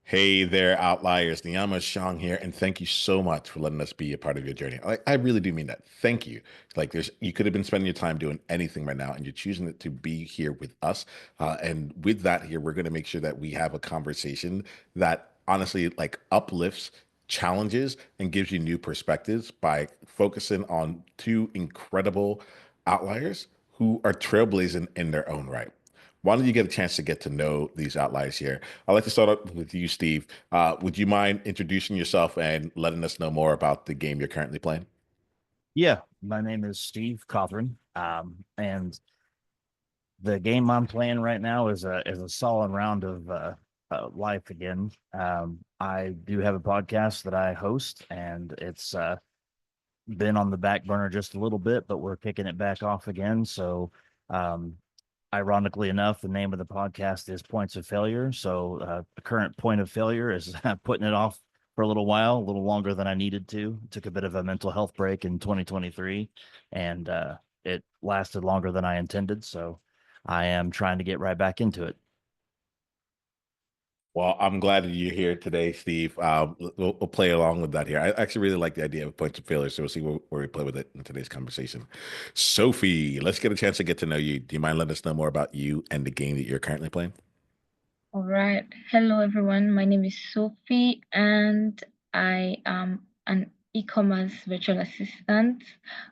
Hey there, outliers. Niiamah Shang here, and thank you so much for letting us be a part of your journey. I really do mean that. Thank you. You could have been spending your time doing anything right now, and you're choosing to be here with us. And with that, here we're going to make sure that we have a conversation that honestly, uplifts, challenges, and gives you new perspectives by focusing on two incredible outliers who are trailblazing in their own right. Why don't you get a chance to get to know these outliers here? I'd like to start up with you, Steve. Would you mind introducing yourself and letting us know more about the game you're currently playing? Yeah, my name is Steve Cauthren, and the game I'm playing right now is a solid round of life again. I do have a podcast that I host, and it's been on the back burner just a little bit, but we're kicking it back off again. So, um, ironically enough, the name of the podcast is Points of Failure. So, the current point of failure is putting it off for a little while, a little longer than I needed to. Took a bit of a mental health break in 2023, and it lasted longer than I intended. So, I am trying to get right back into it. Well, I'm glad that you're here today, Steve. We'll play along with that here. I actually really like the idea of points of failure, so we'll see where we play with it in today's conversation. Sophie, let's get a chance to get to know you. Do you mind letting us know more about you and the game that you're currently playing? All right. Hello, everyone. My name is Sophie, and I am an e-commerce virtual assistant,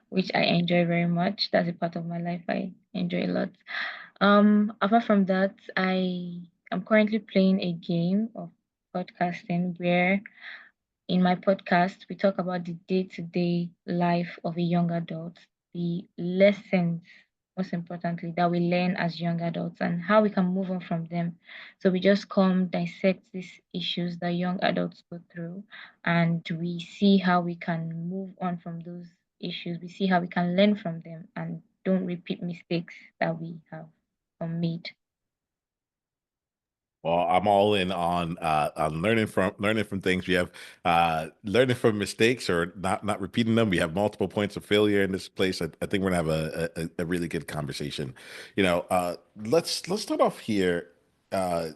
which I enjoy very much. That's a part of my life I enjoy a lot. Apart from that, I am currently playing a game of podcasting where in my podcast, we talk about the day to day life of a young adult, the lessons, most importantly, that we learn as young adults and how we can move on from them. So we just come dissect these issues that young adults go through and we see how we can move on from those issues. We see how we can learn from them and don't repeat mistakes that we have made. Well, I'm all in on learning from things. We have learning from mistakes or not repeating them. We have multiple points of failure in this place. I think we're gonna have a really good conversation. Let's start off here.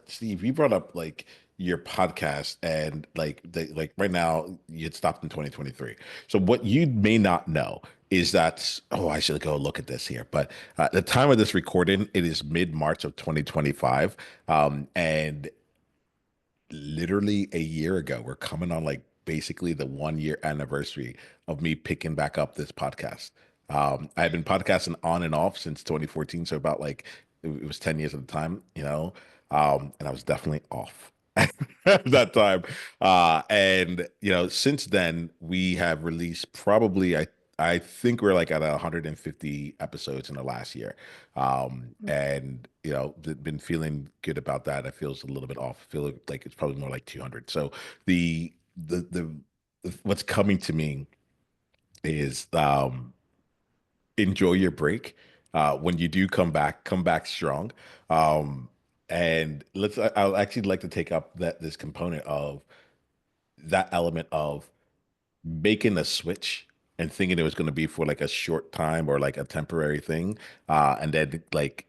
Steve, you brought up like your podcast and like right now you had stopped in 2023. So what you may not know is that, oh, I should go look at this here. But at the time of this recording, it is mid-March of 2025. And literally a year ago, we're coming on like basically the 1 year anniversary of me picking back up this podcast. I had been podcasting on and off since 2014, so about like it was 10 years at the time, and I was definitely off at that time. And since then we have released probably I think we're like at 150 episodes in the last year. And been feeling good about that. I feels a little bit off. I feel like it's probably more like 200. So the what's coming to me is enjoy your break. When you do come back strong. And I'll actually like to take up this component of that element of making a switch and thinking it was going to be for like a short time or like a temporary thing, and then like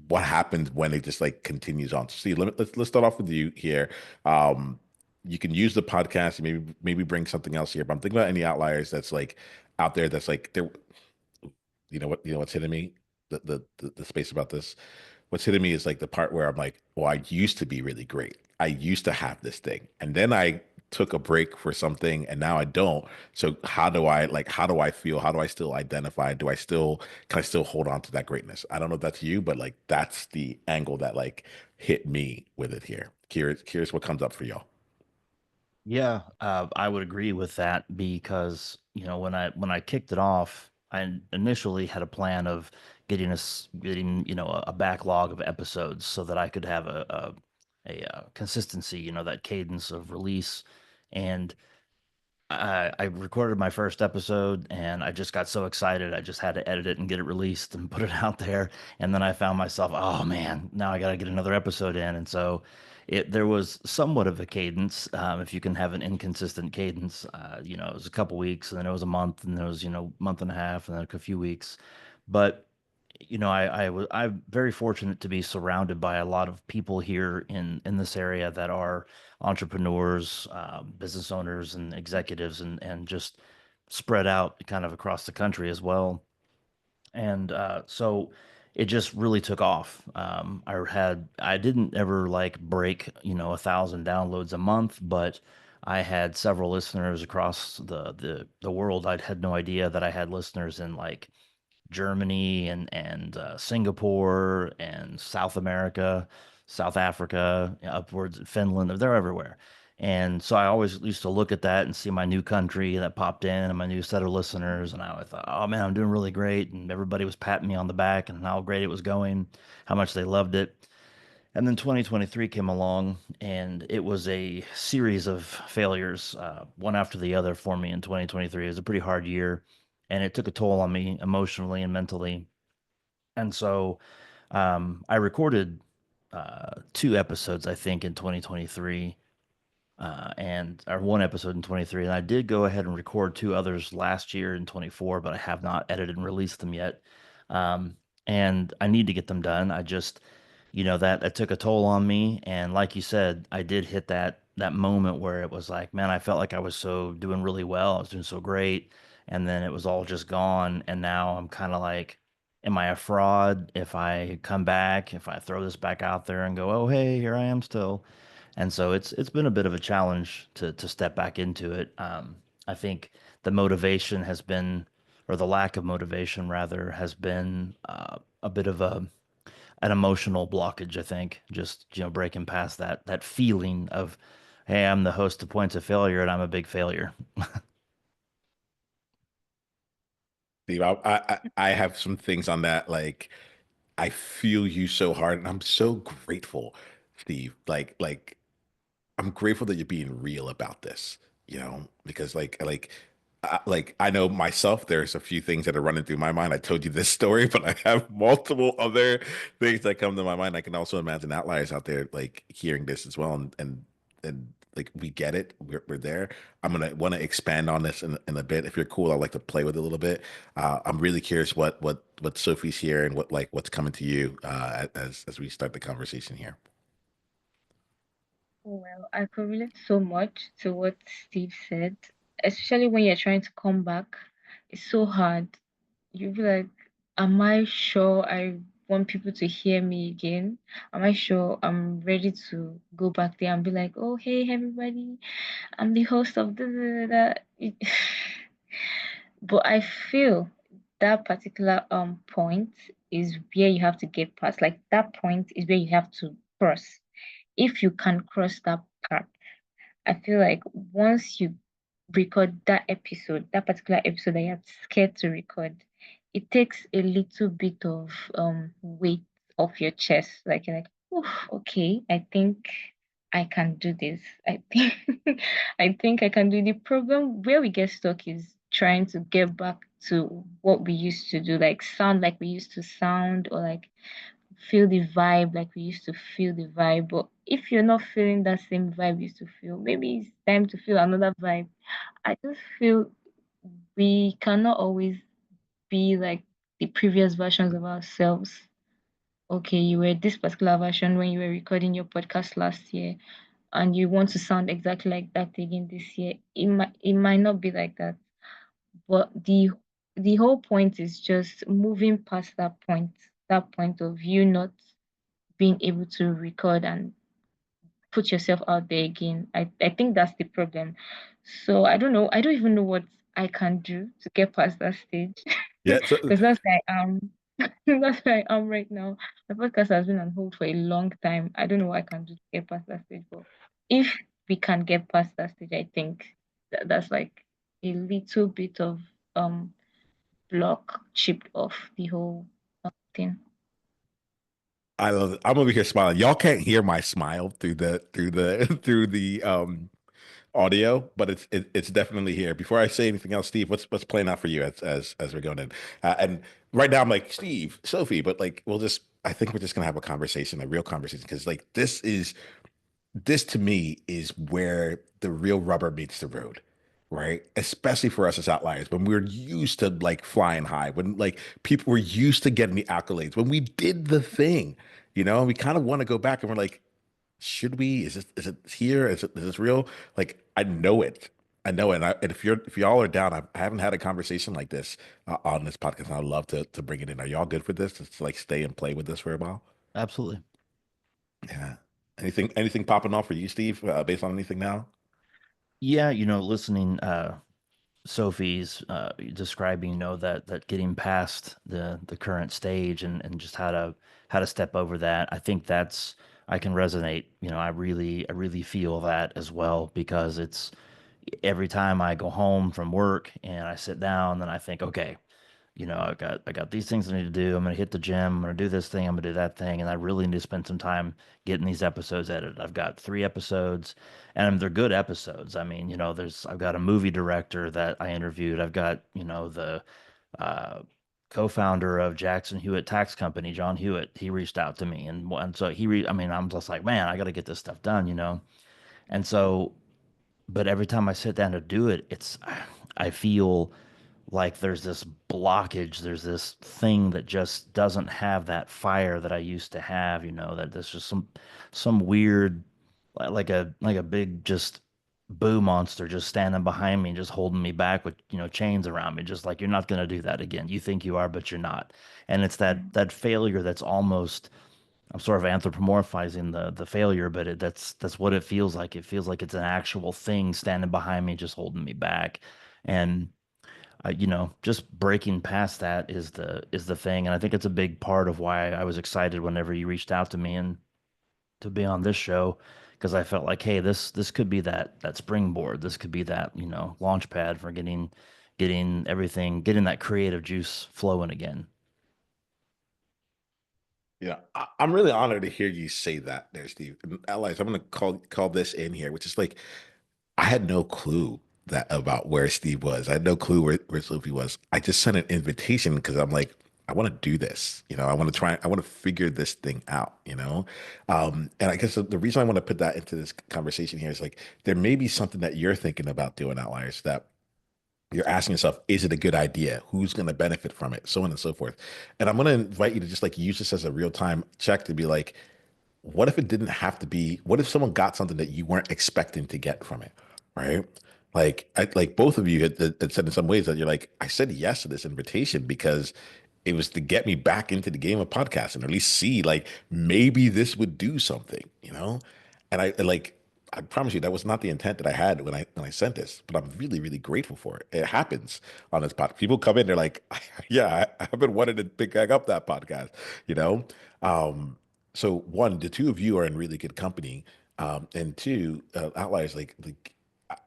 what happens when it just like continues on. So see, let's start off with you here. Um, you can use the podcast, maybe bring something else here, but I'm thinking about any outliers that's like out there that's like there. What's hitting me, the space about this. What's hitting me is like the part where I'm like, well, I used to be really great. I used to have this thing, and then I took a break for something, and now I don't. So how do I feel? How do I still identify? Can I still hold on to that greatness? I don't know if that's you, but like that's the angle that like hit me with it here. Curious what comes up for y'all. Yeah, I would agree with that because when I kicked it off, I initially had a plan of getting a backlog of episodes so that I could have a consistency, that cadence of release. And I recorded my first episode and I just got so excited. I just had to edit it and get it released and put it out there. And then I found myself, oh man, now I got to get another episode in. And so there was somewhat of a cadence. If you can have an inconsistent cadence, it was a couple weeks and then it was a month and then it was, month and a half and then a few weeks. But I'm very fortunate to be surrounded by a lot of people here in this area that are entrepreneurs, business owners, and executives, and just spread out kind of across the country as well. And so it just really took off. I didn't ever like break 1,000 downloads a month, but I had several listeners across the world. I had no idea that I had listeners in like Germany and Singapore and South America, South Africa, upwards Finland. They're everywhere. And so I always used to look at that and see my new country that popped in and my new set of listeners. And I thought, oh man, I'm doing really great. And everybody was patting me on the back and how great it was going, how much they loved it. And then 2023 came along, and it was a series of failures, one after the other for me in 2023. It was a pretty hard year, and it took a toll on me emotionally and mentally. And so I recorded 2 episodes, I think, in 2023, and or one episode in 23. And I did go ahead and record 2 others last year in 24, but I have not edited and released them yet. Um, and I need to get them done. I just, that took a toll on me. And like you said, I did hit that moment where it was like, man, I felt like I was so doing really well. I was doing so great. And then it was all just gone. And now I'm kind of like, am I a fraud if I come back, if I throw this back out there and go, oh, hey, here I am still. And so it's been a bit of a challenge to step back into it. I think the motivation has been, or the lack of motivation rather, has been a bit of an emotional blockage. I think just breaking past that feeling of, hey, I'm the host of Points of Failure and I'm a big failure. Steve, I have some things on that. Like, I feel you so hard, and I'm so grateful, Steve. I'm grateful that you're being real about this, because like I know myself, there's a few things that are running through my mind. I told you this story, but I have multiple other things that come to my mind. I can also imagine outliers out there like hearing this as well, and like we get it, we're there. I'm gonna want to expand on this in a bit. If you're cool, I'd like to play with it a little bit. I'm really curious what Sophie's here and what's coming to you as we start the conversation here. Well, I could relate so much to what Steve said, especially when you're trying to come back. It's so hard. You'll be like, am I sure I want people to hear me again? Am I sure I'm ready to go back there and be like, oh, hey, everybody, I'm the host of this. But I feel that particular point is where you have to get past. Like that point is where you have to cross. If you can cross that part, I feel like once you record that episode, that particular episode that you're scared to record, it takes a little bit of weight off your chest. Like you're like, "Oof, okay, I think I can do this. I think I think I can do the problem where we get stuck is trying to get back to what we used to do, like sound like we used to sound or like feel the vibe like we used to feel the vibe. But if you're not feeling that same vibe you used to feel, maybe it's time to feel another vibe. I just feel we cannot always be like the previous versions of ourselves. Okay, you were this particular version when you were recording your podcast last year, and you want to sound exactly like that again this year. It might not be like that. But the whole point is just moving past that point of you not being able to record and put yourself out there again. I think that's the problem. So I don't know. I don't even know what I can do to get past that stage Yeah, so because that's where I am. That's where I am right now. My podcast has been on hold for a long time. I don't know what I can do to get past that stage, but if we can get past that stage, I think that's like a little bit of um block chipped off the whole thing. I love it. I'm over here smiling. Y'all can't hear my smile through the audio, but it's definitely here. Before I say anything else, Steve, what's playing out for you as we're going in? And right now, I'm like Steve, Sophie, but like we'll just. I think we're just gonna have a conversation, a real conversation, because like this to me is where the real rubber meets the road. right? Especially for us as outliers, when we're used to like flying high, when like people were used to getting the accolades, when we did the thing, and we kind of want to go back and we're like, should we? Is it here? Is this real? Like I know it. I know it. And if y'all are down, I haven't had a conversation like this on this podcast. And I'd love to bring it in. Are y'all good for this? Just to like stay and play with this for a while? Absolutely. Yeah. Anything popping off for you, Steve, based on anything now? Yeah, listening Sophie's describing, that getting past the current stage and just how to step over that. I think I can resonate. I really feel that as well because it's every time I go home from work and I sit down, then I think, okay, I got these things I need to do. I'm gonna hit the gym. I'm gonna do this thing. I'm gonna do that thing, and I really need to spend some time getting these episodes edited. I've got 3 episodes, and they're good episodes. I mean, I've got a movie director that I interviewed. I've got the uh, co-founder of Jackson Hewitt Tax Company, John Hewitt. He reached out to me, and so I mean, I'm just like, man, I got to get this stuff done. And so, but every time I sit down to do it, I feel like there's this blockage, there's this thing that just doesn't have that fire that I used to have, that there's just some weird like a big just boo monster just standing behind me, just holding me back with, chains around me, just like you're not going to do that again. You think you are, but you're not. And it's that failure that's almost I'm sort of anthropomorphizing the failure, but that's what it feels like. It feels like it's an actual thing standing behind me, just holding me back. And just breaking past that is the thing, and I think it's a big part of why I was excited whenever you reached out to me and to be on this show because I felt like, hey, this could be that springboard. This could be that launch pad for getting everything, getting that creative juice flowing again. Yeah, I'm really honored to hear you say that there, Steve. And allies, I'm gonna call this in here, which is like I had no clue that about where Steve was. I had no clue where Sophie was. I just sent an invitation because I'm like, I want to do this. I want to figure this thing out. And I guess the reason I want to put that into this conversation here is like there may be something that you're thinking about doing, outliers, that you're asking yourself, is it a good idea? Who's going to benefit from it? So on and so forth. And I'm going to invite you to just like use this as a real time check to be like, what if it didn't have to be? What if someone got something that you weren't expecting to get from it, right? Like both of you had said in some ways that you're like, I said yes to this invitation because it was to get me back into the game of podcasting, or at least see like maybe this would do something. And I promise you that was not the intent that I had when I sent this, but I'm really, really grateful for it. It happens on this podcast. People come in, they're like, yeah, I've been wanting to pick back up that podcast, you know? Um, so one, the two of you are in really good company. And two, outliers like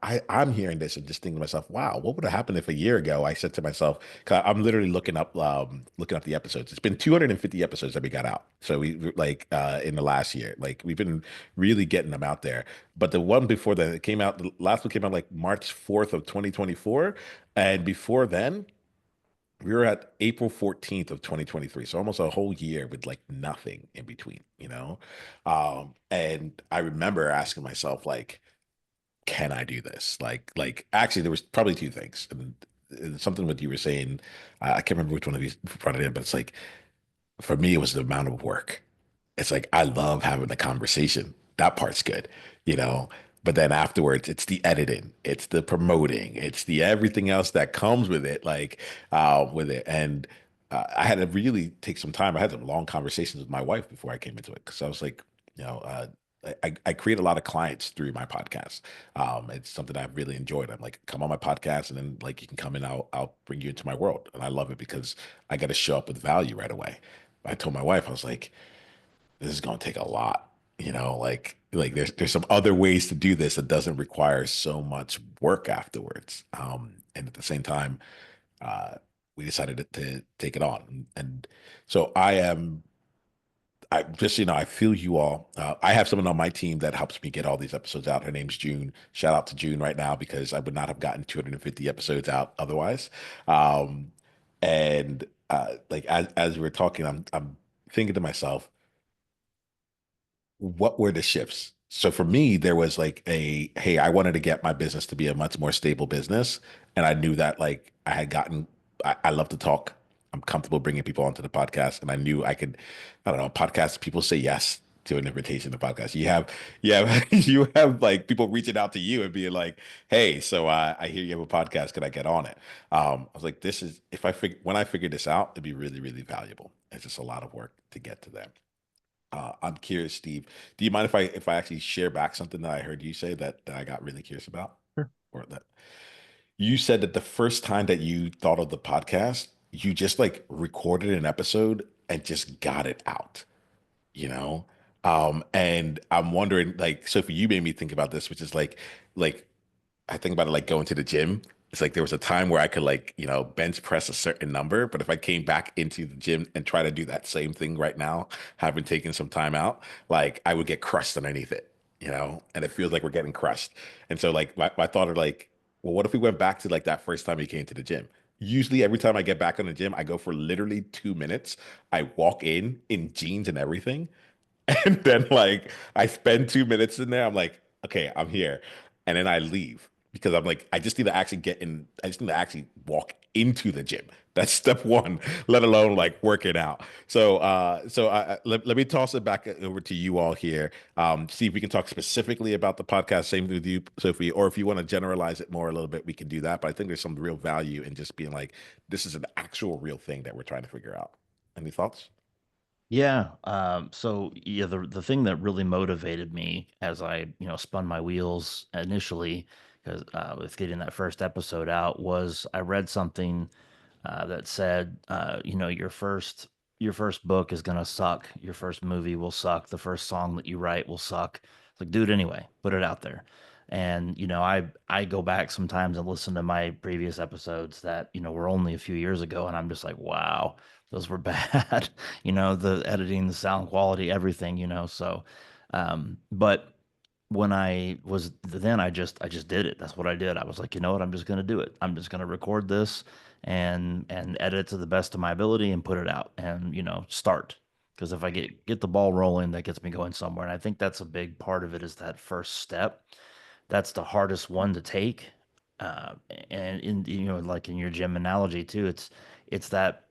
I'm hearing this and just thinking to myself, wow, what would have happened if a year ago I said to myself, 'cause I'm literally looking up the episodes. It's been 250 episodes that we got out. So we like in the last year, like we've been really getting them out there. But the one before that it came out, the last one came out like March 4th of 2024. And before then, we were at April 14th of 2023. So almost a whole year with like nothing in between. And I remember asking myself, like, can I do this? Like actually there was probably two things. And something what you were saying, I can't remember which one of you brought it in, but it's like for me, it was the amount of work. It's like I love having the conversation. That part's good, you know. But then afterwards, it's the editing, it's the promoting, it's the everything else that comes with it, like with it. And I had to really take some time. I had some long conversations with my wife before I came into it because I was like, you know, uh, I create a lot of clients through my podcast. It's something I've really enjoyed. I'm like, come on my podcast, and then like you can come in. I'll bring you into my world, and I love it because I got to show up with value right away. I told my wife, I was like, this is going to take a lot, like there's some other ways to do this that doesn't require so much work afterwards. And at the same time, uh, we decided to take it on. And so I just, I feel you all. I have someone on my team that helps me get all these episodes out. Her name's June. Shout out to June right now because I would not have gotten 250 episodes out otherwise. Um, and like as we were talking, I'm thinking to myself, what were the shifts? So for me, there was like hey, I wanted to get my business to be a much more stable business. And I knew that like I love to talk. I'm comfortable bringing people onto the podcast. And I knew I could, I don't know, podcasts, people say yes to an invitation to podcast. You have like people reaching out to you and being like, hey, so I hear you have a podcast. Could I get on it? I was like, this is, when I figured this out, it'd be really, really valuable. It's just a lot of work to get to them. I'm curious, Steve. Do you mind if I actually share back something that I heard you say that I got really curious about? Sure. Or that you said that the first time that you thought of the podcast, you just like recorded an episode and just got it out, you know? And I'm wondering, like, Sophie, you made me think about this, which is like I think about it like going to the gym. It's like there was a time where I could like, bench press a certain number, but if I came back into the gym and try to do that same thing right now, having taken some time out, like I would get crushed underneath it, and it feels like we're getting crushed. And so like my thought of like, well, what if we went back to like that first time you came to the gym? Usually every time I get back on the gym, I go for literally 2 minutes. I walk in jeans and everything. And then like I spend 2 minutes in there. I'm like, okay, I'm here. And then I leave because I'm like, I just need to actually get in. I just need to actually walk into the gym. That's step one, let alone like working out. Let me toss it back over to you all here. See if we can talk specifically about the podcast. Same with you, Sophie, or if you want to generalize it more a little bit, we can do that. But I think there's some real value in just being like, this is an actual real thing that we're trying to figure out. Any thoughts? Yeah. So yeah, the thing that really motivated me as I, spun my wheels initially, because with getting that first episode out, was I read something that said, your first book is gonna suck, your first movie will suck, the first song that you write will suck. It's like, do it anyway, put it out there. And I go back sometimes and listen to my previous episodes that were only a few years ago, and I'm just like, wow, those were bad. The editing, the sound quality, everything. So, but when I was then I just did it. That's what I did. I was like, you know what? I'm just gonna do it. I'm just gonna record this and edit to the best of my ability and put it out and start. Because if I get the ball rolling, that gets me going somewhere. And I think that's a big part of it is that first step. That's the hardest one to take. Uh, and like in your gym analogy too, it's that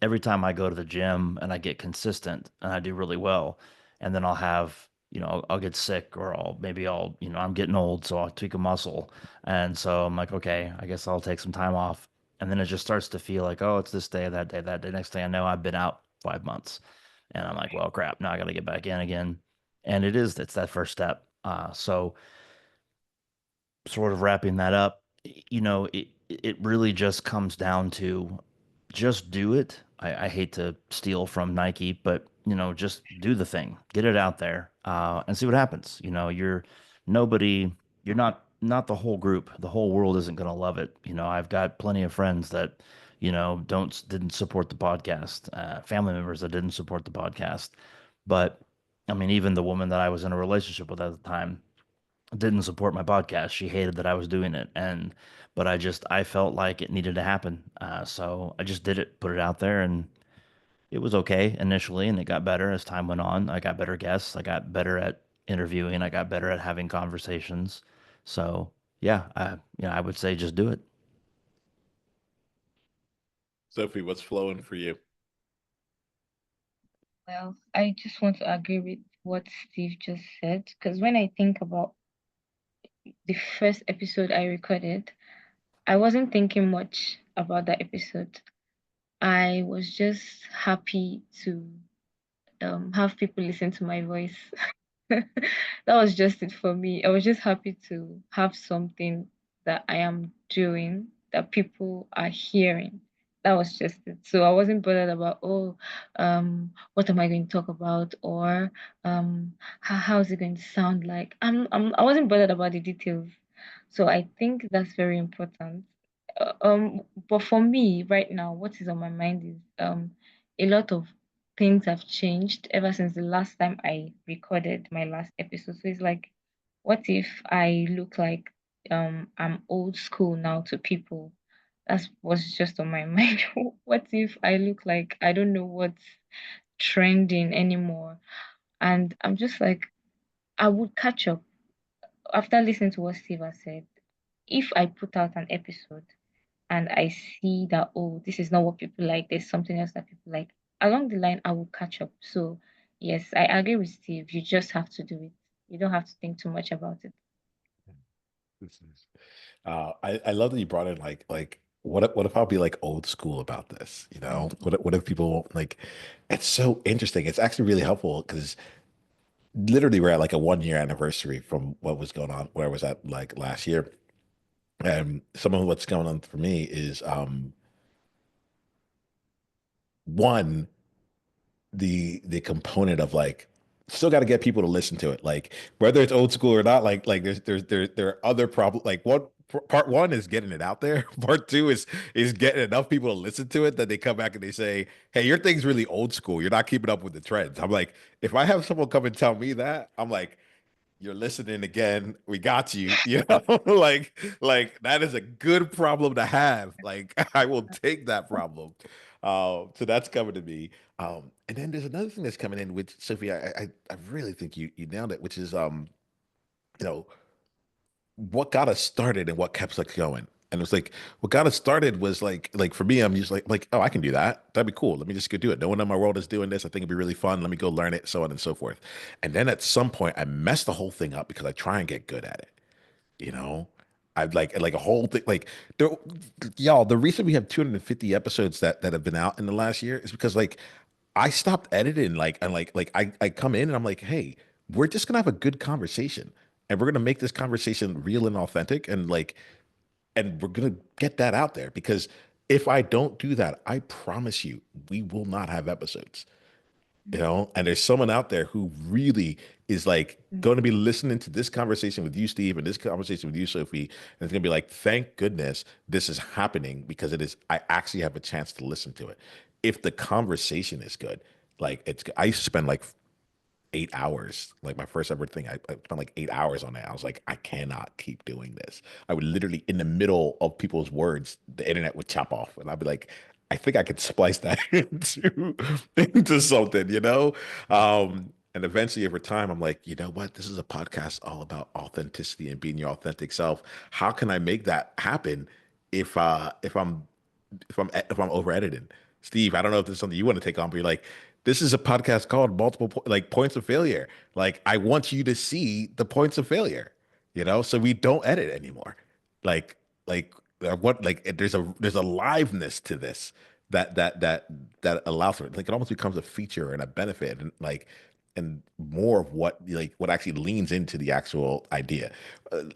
every time I go to the gym and I get consistent and I do really well, and then I'll have, I'll get sick or I'm getting old, so I'll tweak a muscle. And so I'm like, okay, I guess I'll take some time off. And then it just starts to feel like, oh, it's this day, that day, that day. Next thing I know, I've been out 5 months. And I'm like, well, crap, now I got to get back in again. And it's that first step. So sort of wrapping that up, it really just comes down to just do it. I hate to steal from Nike, but just do the thing, get it out there, and see what happens. You're nobody, you're not the whole group. The whole world isn't going to love it. I've got plenty of friends that didn't support the podcast, family members that didn't support the podcast, but I mean, even the woman that I was in a relationship with at the time didn't support my podcast. She hated that I was doing it, but I felt like it needed to happen. So I just did it, put it out there, and it was okay initially, and it got better as time went on. I got better guests. I got better at interviewing. I got better at having conversations. So yeah, I would say just do it. Sophie, what's flowing for you? Well, I just want to agree with what Steve just said because when I think about the first episode I recorded, I wasn't thinking much about that episode. I was just happy to have people listen to my voice. That was just it for me. I was just happy to have something that I am doing that people are hearing. That was just it. So I wasn't bothered about, oh, what am I going to talk about, or how is it going to sound like. I wasn't bothered about the details. So I think that's very important. But for me right now, what is on my mind is a lot of things have changed ever since the last time I recorded my last episode. So it's like, what if I look like I'm old school now to people? That's what's just on my mind. What if I look like I don't know what's trending anymore? And I'm just like, I would catch up after listening to what Steve has said. If I put out an episode and I see that, oh, this is not what people like, there's something else that people like, along the line, I will catch up. So, yes, I agree with Steve. You just have to do it. You don't have to think too much about it. This is I love that you brought in like what if I'll be like old school about this? You know, what if people like it's so interesting. It's actually really helpful because literally we're at like a 1 year anniversary from what was going on where I was at like last year. And some of what's going on for me is one the component of like still got to get people to listen to it like whether it's old school or not like there are other problems like what part one is getting it out there. Part two is getting enough people to listen to it that they come back and they say, hey, your thing's really old school, you're not keeping up with the trends. I'm like, if I have someone come and tell me that, I'm like, you're listening again. We got you. You know, like that is a good problem to have. Like I will take that problem. So that's coming to me. And then there's another thing that's coming in, which Sophie, I really think you nailed it, which is you know, what got us started and what kept us going. And it's like what got us started was like for me, I'm just like, oh, I can do that. That'd be cool. Let me just go do it. No one in my world is doing this. I think it'd be really fun. Let me go learn it, so on and so forth. And then at some point, I messed the whole thing up because I try and get good at it. You know, I'd like a whole thing like there, y'all. The reason we have 250 episodes that have been out in the last year is because like I stopped editing like and like I come in and I'm like, hey, we're just gonna have a good conversation and we're gonna make this conversation real and authentic and we're gonna get that out there because if I don't do that, I promise you, we will not have episodes. You know, and there's someone out there who really is like going to be listening to this conversation with you, Steve, and this conversation with you, Sophie, and it's going to be like, thank goodness this is happening because it is, I actually have a chance to listen to it. If the conversation is good, like I spend like 8 hours. Like my first ever thing, I spent like 8 hours on that. I was like, I cannot keep doing this. I would literally, in the middle of people's words, the internet would chop off, and I'd be like, I think I could splice that into something, you know? And eventually, over time, I'm like, you know what? This is a podcast all about authenticity and being your authentic self. How can I make that happen if I'm over editing? Steve, I don't know if this is something you want to take on, but you're like, this is a podcast called like points of failure. Like I want you to see the points of failure, you know, so we don't edit anymore. Like like what like there's a liveness to this that allows for it. Like it almost becomes a feature and a benefit and like and more of what actually leans into the actual idea.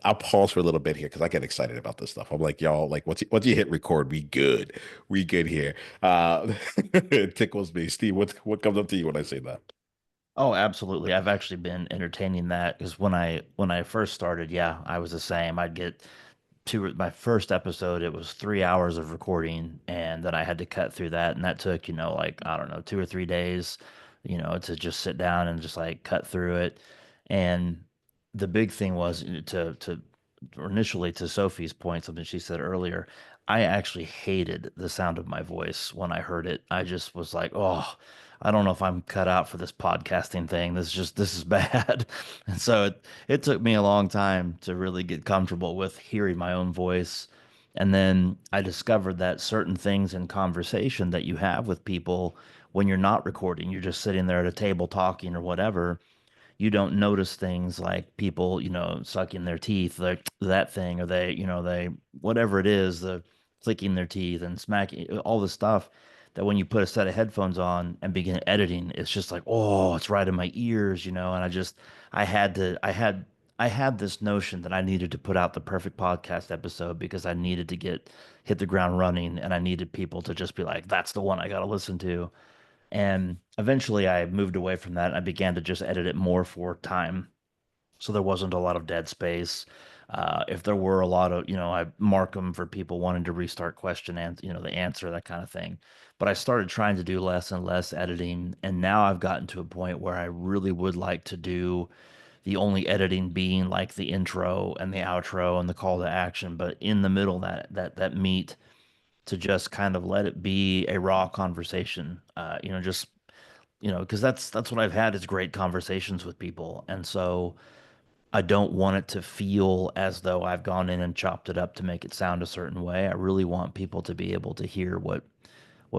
I'll pause for a little bit here because I get excited about this stuff. I'm like, y'all, like once you hit record, we good here. It tickles me. Steve, what comes up to you when I say that? Oh, absolutely. I've actually been entertaining that because when I first started, yeah, I was the same. I'd get to my first episode, it was 3 hours of recording, and then I had to cut through that, and that took, like, I don't know, 2 or 3 days, to just sit down and just like cut through it. And the big thing was to or initially to Sophie's point, something she said earlier, I actually hated the sound of my voice when I heard it. I just was like, oh, I don't know if I'm cut out for this podcasting thing. This is bad. And so it took me a long time to really get comfortable with hearing my own voice. And then I discovered that certain things in conversation that you have with people when you're not recording, you're just sitting there at a table talking or whatever, you don't notice things like people, sucking their teeth, like that thing, or they, whatever it is, the clicking their teeth and smacking, all the stuff that when you put a set of headphones on and begin editing, it's just like, oh, it's right in my ears, and I had to, I had this notion that I needed to put out the perfect podcast episode because I needed to hit the ground running and I needed people to just be like, that's the one I got to listen to. And eventually I moved away from that and I began to just edit it more for time. So there wasn't a lot of dead space. If there were a lot of, I mark them for people wanting to restart question and, the answer, that kind of thing. But I started trying to do less and less editing. And now I've gotten to a point where I really would like to do the only editing being like the intro and the outro and the call to action. But in the middle, that meat to just kind of let it be a raw conversation. Just because that's what I've had is great conversations with people. And so I don't want it to feel as though I've gone in and chopped it up to make it sound a certain way. I really want people to be able to hear what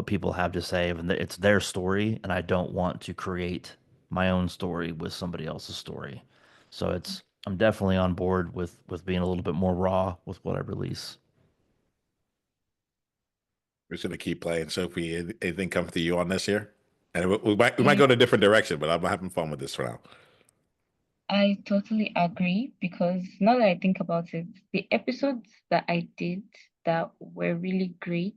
people have to say, and it's their story, and I don't want to create my own story with somebody else's story. So I'm definitely on board with being a little bit more raw with what I release. We're just gonna keep playing. Sophie, anything come to you on this here? And we might Yeah, go in a different direction, but I'm having fun with this for now. I totally agree because now that I think about it, the episodes that I did that were really great,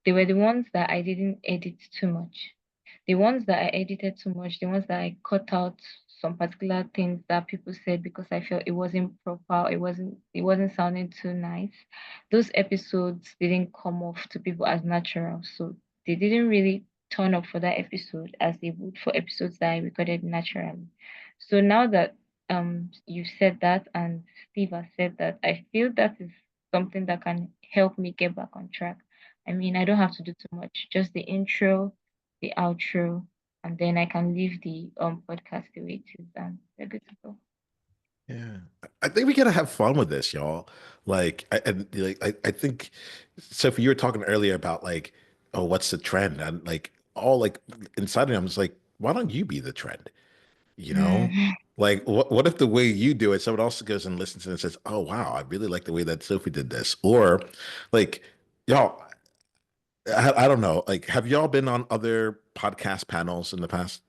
they were the ones that I didn't edit too much. The ones that I edited too much, the ones that I cut out some particular things that people said because I felt it wasn't proper, it wasn't sounding too nice. Those episodes didn't come off to people as natural. So they didn't really turn up for that episode as they would for episodes that I recorded naturally. So now that you said that and Steve has said that, I feel that is something that can help me get back on track. I mean, I don't have to do too much, just the intro, the outro, and then I can leave the podcast the way it is, and we're good to go. Yeah, I think we gotta have fun with this, y'all. I think, Sophie, you were talking earlier about like, oh, what's the trend? And like all like inside of me, I'm just like, why don't you be the trend? You know? Mm. Like, what if the way you do it, someone else goes and listens and says, "Oh, wow, I really like the way that Sophie did this," or like, y'all, I don't know, like, have y'all been on other podcast panels in the past?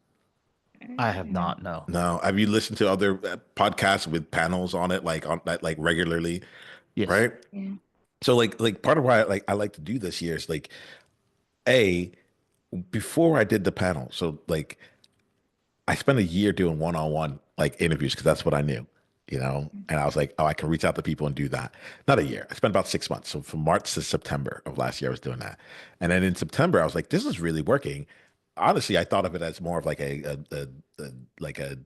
I have No. not, no. No. Have you listened to other podcasts with panels on it, like on that, like regularly, Yes. right? Yeah. So like part of why I like to do this here is like a before I did the panel. So like I spent a year doing one-on-one like interviews because that's what I knew, you know. And I was like, oh, I can reach out to people and do that. Not a year. I spent about 6 months. So from March to September of last year, I was doing that. And then in September, I was like, this is really working. Honestly, I thought of it as more of like a like a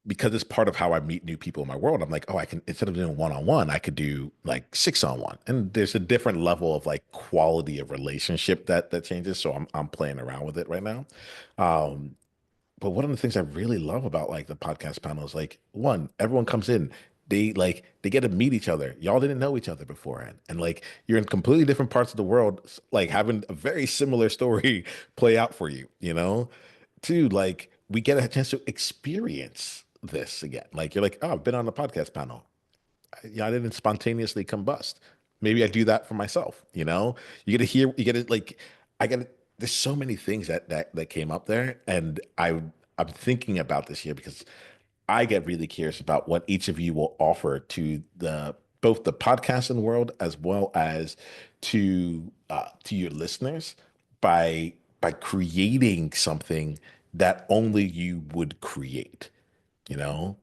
because it's part of how I meet new people in my world. I'm like, oh, I can instead of doing one-on-one, I could do like 6-on-one. And there's a different level of like quality of relationship that changes. So I'm playing around with it right now. Um, but one of the things I really love about like the podcast panel is like one, everyone comes in, they get to meet each other. Y'all didn't know each other beforehand. And like you're in completely different parts of the world, like having a very similar story play out for you, you know? Two, like we get a chance to experience this again. Like you're like, oh, I've been on the podcast panel. Yeah, I didn't spontaneously combust. Maybe I do that for myself, you know? You get to hear, you get to like, I get to, there's so many things that came up there. And I'm thinking about this here because I get really curious about what each of you will offer to the both the podcasting world as well as to your listeners by creating something that only you would create, you know?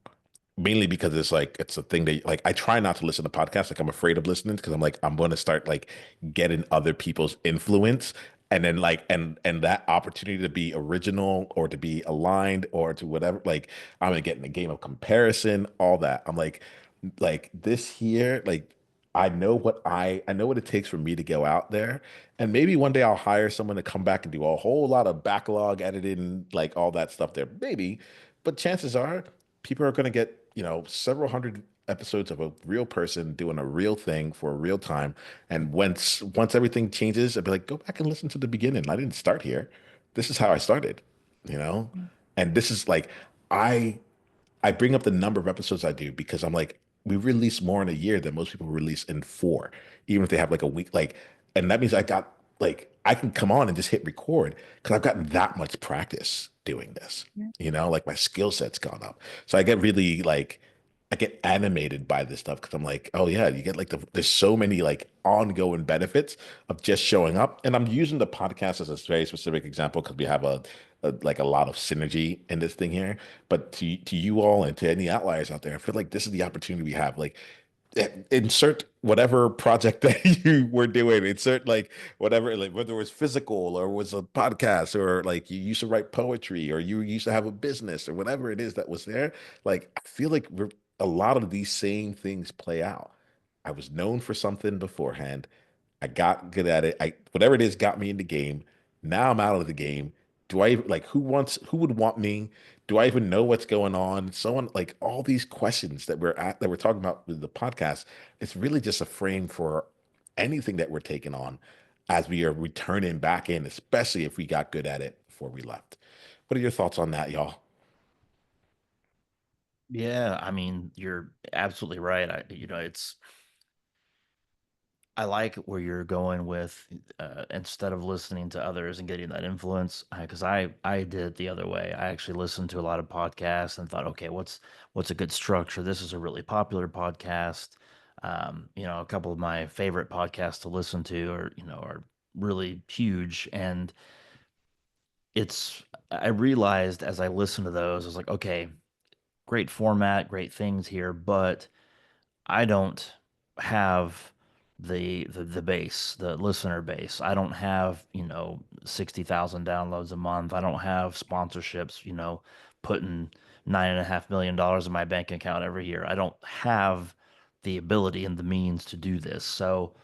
Mainly because it's like it's a thing that like I try not to listen to podcasts. Like I'm afraid of listening because I'm like I'm going to start like getting other people's influence and then like and that opportunity to be original or to be aligned or to whatever like I'm gonna get in a game of comparison, all that. I'm like this here like I know what it takes for me to go out there and maybe one day I'll hire someone to come back and do a whole lot of backlog editing like all that stuff there maybe, but chances are people are going to get, you know, several hundred episodes of a real person doing a real thing for a real time. And once everything changes, I'd be like, go back and listen to the beginning. I didn't start here. This is how I started, you know? And this is like I I bring up the number of episodes I do because I'm like, we release more in a year than most people release in four, even if they have like a week. Like, and that means I got like I can come on and just hit record because I've gotten that much practice doing this. Yeah. You know, like my skill set's gone up. So I get really like I get animated by this stuff because I'm like, oh yeah, you get like there's so many like ongoing benefits of just showing up. And I'm using the podcast as a very specific example because we have like a lot of synergy in this thing here. But to you all and to any outliers out there, I feel like this is the opportunity we have. Like insert whatever project that you were doing, insert like whatever, like whether it was physical or was a podcast or like you used to write poetry or you used to have a business or whatever it is that was there. Like I feel like a lot of these same things play out. I was known for something beforehand. I got good at it. I whatever it is got me in the game. Now I'm out of the game. Do I even like who would want me? Do I even know what's going on? So on, like all these questions that we're talking about with the podcast, it's really just a frame for anything that we're taking on as we are returning back in, especially if we got good at it before we left. What are your thoughts on that, y'all? Yeah, I mean, you're absolutely right. I like where you're going with instead of listening to others and getting that influence, because I did it the other way. I actually listened to a lot of podcasts and thought, okay, what's a good structure? This is a really popular podcast. A couple of my favorite podcasts to listen to are really huge, and it's I realized as I listened to those, I was like, okay, great format, great things here, but I don't have the base, the listener base. I don't have, 60,000 downloads a month. I don't have sponsorships, putting $9.5 million in my bank account every year. I don't have the ability and the means to do this. So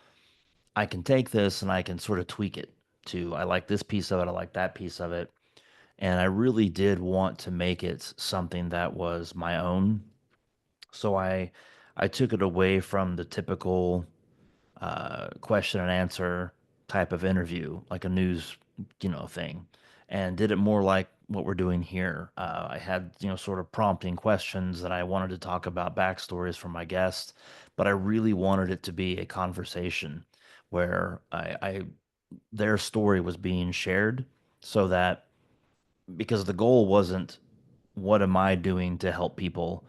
I can take this and I can sort of tweak it to I like this piece of it, I like that piece of it. And I really did want to make it something that was my own. So I took it away from the typical question and answer type of interview, like a news, thing, and did it more like what we're doing here. I had, sort of prompting questions that I wanted to talk about backstories from my guests, but I really wanted it to be a conversation where their story was being shared so that because the goal wasn't what am I doing to help people,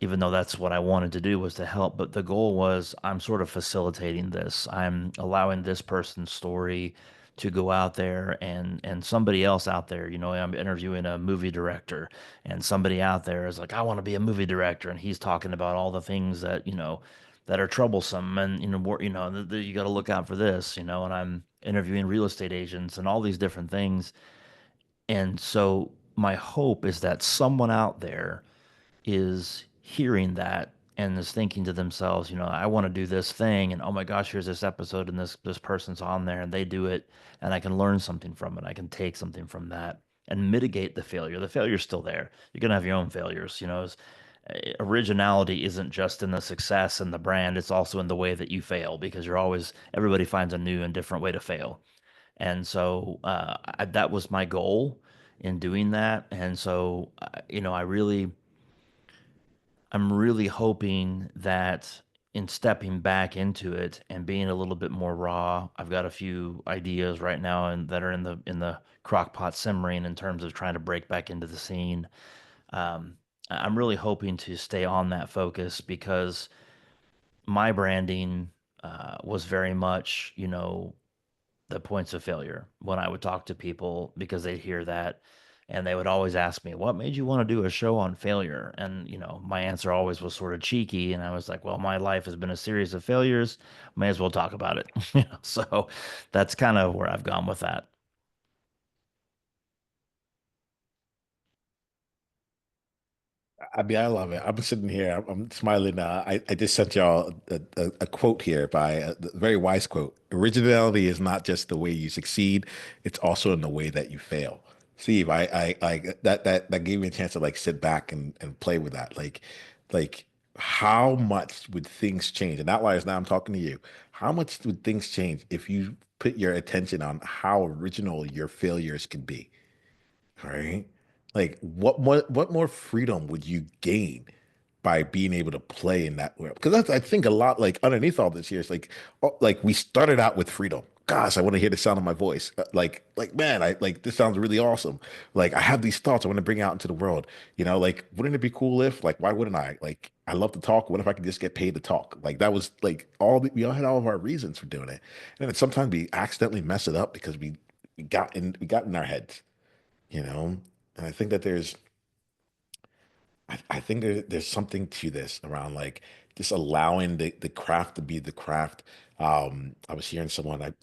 even though that's what I wanted to do was to help. But the goal was I'm sort of facilitating this. I'm allowing this person's story to go out there and somebody else out there, I'm interviewing a movie director and somebody out there is like, I want to be a movie director. And he's talking about all the things that, that are troublesome and, you got to look out for this, and I'm interviewing real estate agents and all these different things. And so my hope is that someone out there is hearing that and is thinking to themselves, I want to do this thing, and oh my gosh, here's this episode, and this person's on there, and they do it, and I can learn something from it. I can take something from that and mitigate the failure. The failure's still there. You're gonna have your own failures. Originality isn't just in the success and the brand; it's also in the way that you fail because everybody finds a new and different way to fail. And so that was my goal in doing that. And so, I'm really hoping that in stepping back into it and being a little bit more raw, I've got a few ideas right now and that are in the crock pot simmering in terms of trying to break back into the scene. I'm really hoping to stay on that focus because my branding was very much, the points of failure when I would talk to people because they'd hear that and they would always ask me, what made you want to do a show on failure? And, my answer always was sort of cheeky. And I was like, well, my life has been a series of failures. May as well talk about it. So that's kind of where I've gone with that. I mean, I love it. I'm sitting here, I'm smiling. I just sent y'all a quote here by a very wise quote. Originality is not just the way you succeed, it's also in the way that you fail. Steve, that gave me a chance to like sit back and play with that. Like how much would things change? And outliers, now I'm talking to you. How much would things change if you put your attention on how original your failures can be? Right? Like what more freedom would you gain by being able to play in that world? Because that's I think a lot like underneath all this here is like like we started out with freedom. Gosh, I want to hear the sound of my voice. Like man, I like this sounds really awesome. Like I have these thoughts I want to bring out into the world. Like wouldn't it be cool if like why wouldn't I? Like I love to talk. What if I could just get paid to talk? Like that was like we all had all of our reasons for doing it. And then sometimes we accidentally mess it up because we got in our heads you know and I think that I think there's something to this around like just allowing the craft to be the craft. I was hearing someone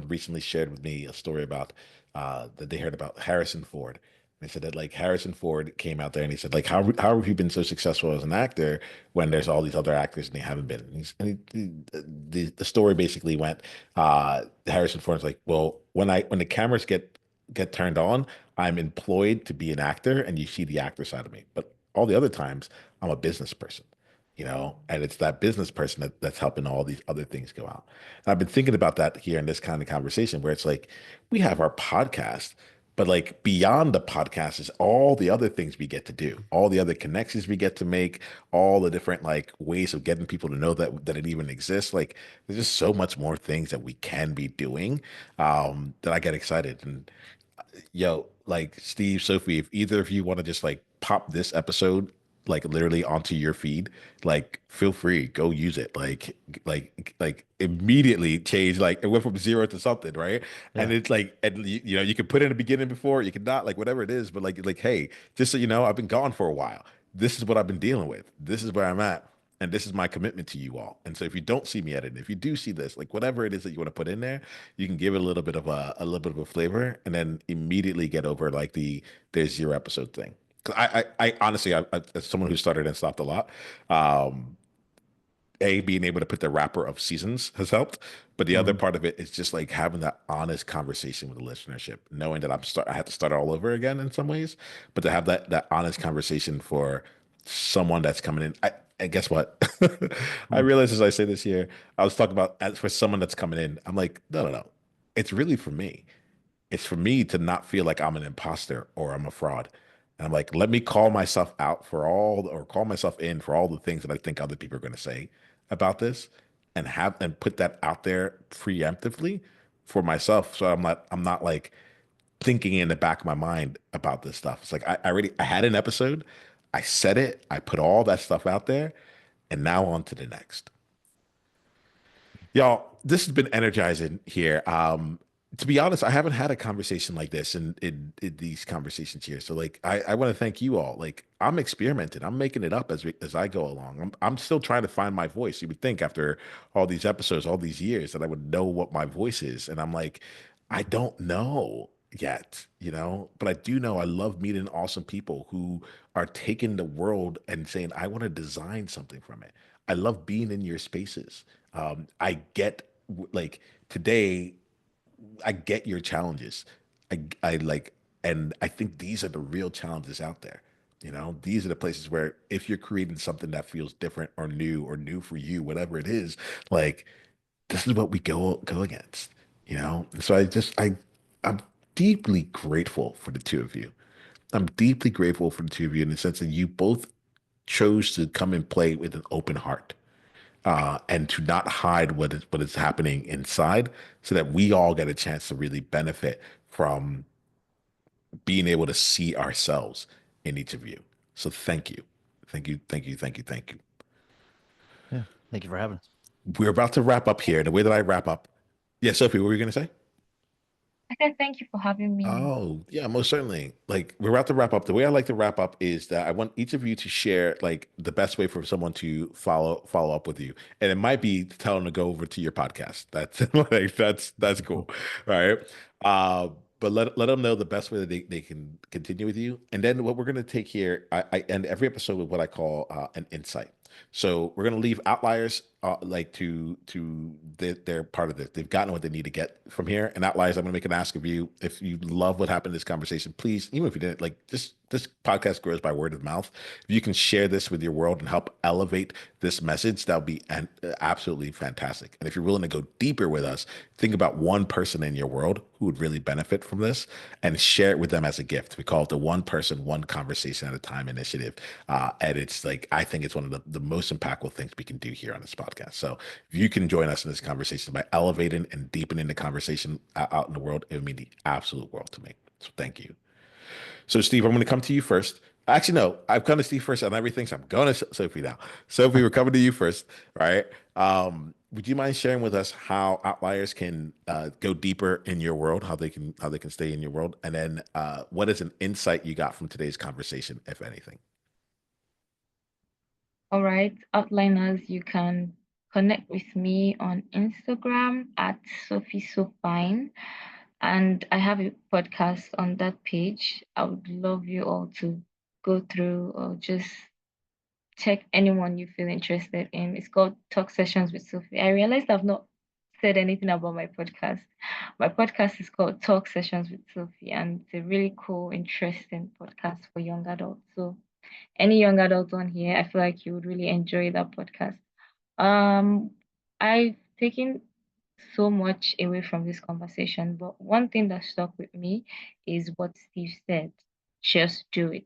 recently shared with me a story about that they heard about Harrison Ford. They said that like Harrison Ford came out there and he said like how have you been so successful as an actor when there's all these other actors and they haven't been? The story basically went Harrison Ford's like, well, when the cameras get get turned on, I'm employed to be an actor and you see the actor side of me. But all the other times, I'm a business person, and it's that business person that's helping all these other things go out. And I've been thinking about that here in this kind of conversation where it's like we have our podcast, but like beyond the podcast is all the other things we get to do, all the other connections we get to make, all the different like ways of getting people to know that it even exists. Like there's just so much more things that we can be doing that I get excited. And yo, like Steve, Sophie, if either of you want to just like pop this episode like literally onto your feed, like feel free, go use it. Like immediately change, like it went from zero to something, right? And Yeah. it's like, and you can put in the beginning before, you can not, like whatever it is, but like hey, just so you know, I've been gone for a while. This is what I've been dealing with. This is where I'm at. And this is my commitment to you all. And so if you don't see me edit, if you do see this, like whatever it is that you want to put in there, you can give it a little bit of a flavor and then immediately get over like there's zero episode thing. 'Cause I honestly, as someone who started and stopped a lot, um, being able to put the wrapper of seasons has helped, but the other Mhm. part of it is just like having that honest conversation with the listenership, knowing that I have to start all over again in some ways, but to have that honest conversation for someone that's coming in. And guess what? I Mhm. realized as I say this here, I was talking about as for someone that's coming in. I'm like, no, no, no. It's really for me. It's for me to not feel like I'm an imposter or I'm a fraud. And I'm like, let me call myself out for or call myself in for all the things that I think other people are going to say about this and have and put that out there preemptively for myself. So I'm not like thinking in the back of my mind about this stuff. It's like I had an episode, I said it, I put all that stuff out there, and now on to the next. Y'all, this has been energizing here. To be honest, I haven't had a conversation like this in these conversations here. So like I want to thank you all. Like I'm experimenting. I'm making it up as I go along. I'm still trying to find my voice. You would think after all these episodes, all these years that I would know what my voice is. And I'm like, I don't know yet, but I do know I love meeting awesome people who are taking the world and saying, I want to design something from it. I love being in your spaces. I get like today, I get your challenges. I like, and I think these are the real challenges out there. These are the places where if you're creating something that feels different or new for you, whatever it is, like this is what we go against. So I'm deeply grateful for the two of you. I'm deeply grateful for the two of you in the sense that you both chose to come and play with an open heart and to not hide what is happening inside so that we all get a chance to really benefit from being able to see ourselves in each of you. So thank you. Thank you. Thank you. Thank you. Thank you. Yeah. Thank you for having us. We're about to wrap up here. The way that I wrap up. Yeah, Sophie, what were you going to say? I said thank you for having me. Oh, yeah, most certainly. Like we're about to wrap up. The way I like to wrap up is that I want each of you to share like the best way for someone to follow up with you. And it might be to tell them to go over to your podcast. That's like that's cool. All right. Uh, but let them know the best way that they can continue with you. And then what we're gonna take here, I end every episode with what I call an insight. So we're gonna leave outliers like they're part of this. They've gotten what they need to get from here. And outliers, I'm gonna make an ask of you. If you love what happened in this conversation, please, even if you didn't, like this podcast grows by word of mouth. If you can share this with your world and help elevate this message, that would be absolutely fantastic. And if you're willing to go deeper with us, think about one person in your world who would really benefit from this and share it with them as a gift. We call it the one person, one conversation at a time initiative. And it's like, I think it's one of the most impactful things we can do here on this podcast. So if you can join us in this conversation by elevating and deepening the conversation out in the world, it would mean the absolute world to me. So thank you. So, Steve, I'm going to come to you first. Actually, no, I've come to Steve first on everything. So I'm going to Sophie now. Sophie, we're coming to you first, right? Would you mind sharing with us how outliers can go deeper in your world, how they can stay in your world, and then what is an insight you got from today's conversation, if anything? All right, outliners, you can connect with me on Instagram at Sophie Sopine. And I have a podcast on that page. I would love you all to go through or just check anyone you feel interested in. It's called Talk Sessions with Sophie. I realized I've not said anything about my podcast. My podcast is called Talk Sessions with Sophie, and it's a really cool, interesting podcast for young adults. So, any young adults on here, I feel like you would really enjoy that podcast. Um, I've taken so much away from this conversation, but one thing that stuck with me is what Steve said. Just do it.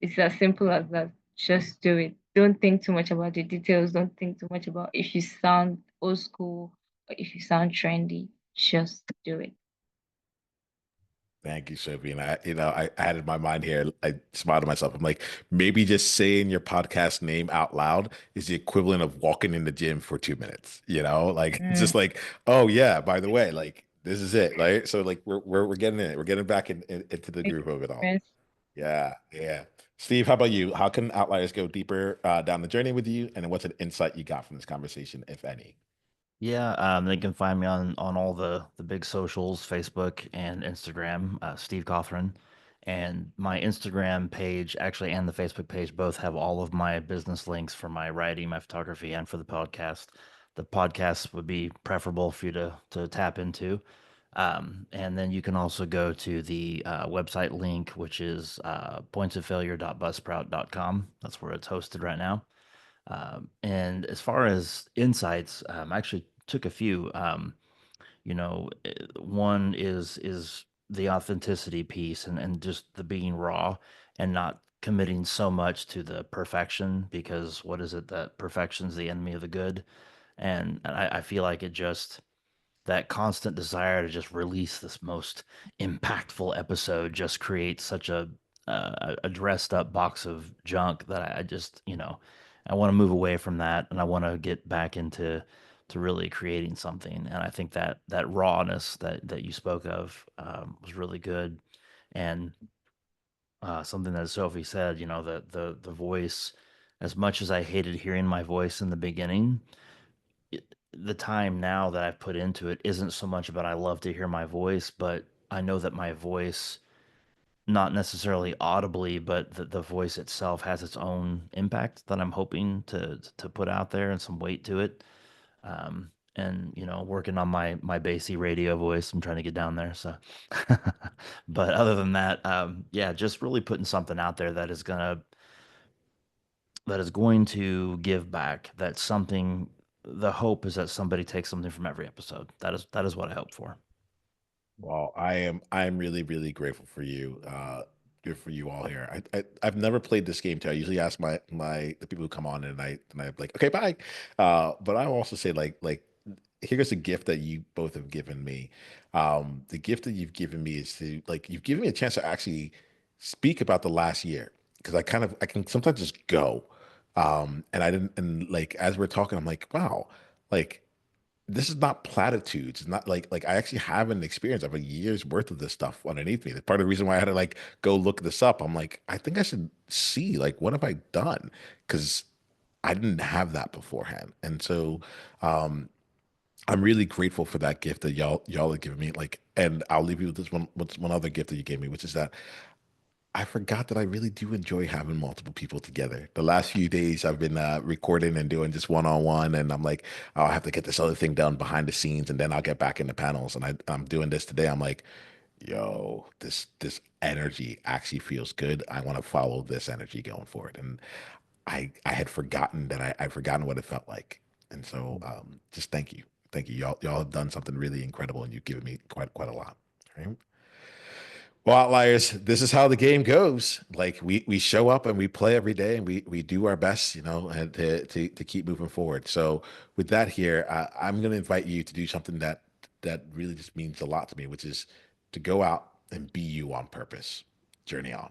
It's as simple as that. Just do it. Don't think too much about the details. Don't think too much about if you sound old school or if you sound trendy. Just do it. Thank you, Sophie. And I had in my mind here, I smiled to myself. I'm like, maybe just saying your podcast name out loud is the equivalent of walking in the gym for 2 minutes, like it's just Mm, like, oh yeah, by the way, like this is it. Like, so like we're getting in it. We're getting back into the make groove of it all. friends. Yeah, yeah. Steve, how about you? How can outliers go deeper down the journey with you? And then what's an insight you got from this conversation, if any? Yeah, they can find me on all the big socials, Facebook and Instagram, Steve Cauthren. And my Instagram page, actually, and the Facebook page both have all of my business links for my writing, my photography, and for the podcast. The podcast would be preferable for you to tap into. And then you can also go to the website link, which is pointsoffailure.buzzsprout.com. That's where it's hosted right now. And as far as insights, I actually took a few. One is the authenticity piece and just the being raw and not committing so much to the perfection because what is it that perfection's the enemy of the good? And I feel like it just that constant desire to just release this most impactful episode just creates such a dressed up box of junk that I just I want to move away from that and I want to get back into to really creating something. And I think that rawness that you spoke of was really good. And something that Sophie said, the voice, as much as I hated hearing my voice in the beginning, the time now that I've put into it isn't so much about I love to hear my voice, but I know that my voice, not necessarily audibly, but the voice itself has its own impact that I'm hoping to put out there and some weight to it. And working on my bassy radio voice, I'm trying to get down there. So, but other than that, yeah, just really putting something out there that is going to give back. That's something. The hope is that somebody takes something from every episode. That is what I hope for. Well, I am really, really grateful for you. Good for you all here. I've never played this game too. I usually ask my the people who come on and I'm like, okay, bye. But I also say like here's a gift that you both have given me. The gift that you've given me is to like you've given me a chance to actually speak about the last year because I can sometimes just go. And I didn't and like as we're talking, I'm like, wow, like this is not platitudes. It's not like I actually have an experience of a year's worth of this stuff underneath me. That's part of the reason why I had to like go look this up. I'm like, I think I should see like what have I done? Because I didn't have that beforehand. And so I'm really grateful for that gift that y'all have given me. Like, and I'll leave you with this one other gift that you gave me, which is that I forgot that I really do enjoy having multiple people together. The last few days I've been recording and doing just one-on-one, and I'm like, "Oh, I'll have to get this other thing done behind the scenes, and then I'll get back in the panels. And I'm doing this today. I'm like, yo, this energy actually feels good. I want to follow this energy going forward. And I had forgotten that I'd forgotten what it felt like. And so just thank you. Thank you. Y'all have done something really incredible and you've given me quite a lot. Right? Well, outliers, this is how the game goes. Like we show up and we play every day and we do our best, and to keep moving forward. So with that here, I'm going to invite you to do something that really just means a lot to me, which is to go out and be you on purpose. Journey on.